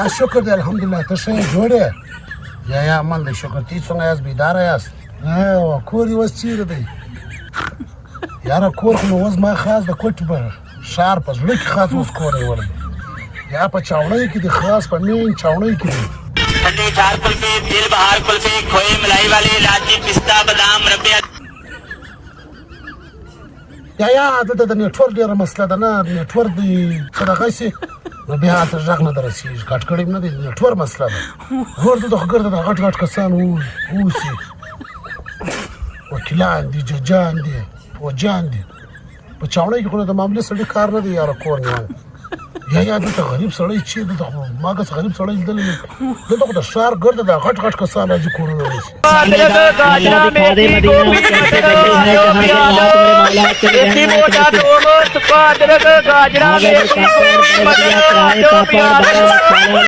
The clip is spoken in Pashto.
دا شکر دی الحمدلله ته ښه یې جوړ یې یا عمل دی شکر تی څنګه یاست بیداره یاست کور دې اوس چیرې دی یاره کور خو نو اوس ما خاص د کوټ په ښار په زړه کې خاص اوس کور یې وړی یا په چاوڼۍ کې دی خاص په مین چاوڼۍ کې دی ٹھنڈی چار کلفے دل بہار کلفے کھوئے ملائی والے لاچی پستہ بادام ربڑ یا دلته د نیټورک ډېره مسله ده نه نیټورک دی څه دغه شي نو بیا هلته غږ نه دررسېږي کټ کړی نه دی نیټورک مسله ده ګور دلته خو ګرده د غټ غټ کسان اوسي وکیلان دي ججان دي فوجان دي په چاوڼۍ کې خو د معاملې سړي کار نه دی یاره کور نیول یا دلته غریب سړی چې دلته خو ما کس غریب سړی لیدلی نه دلته خو د ښار ګرده دا غټ غټ کسان راځي کورونه ونیسي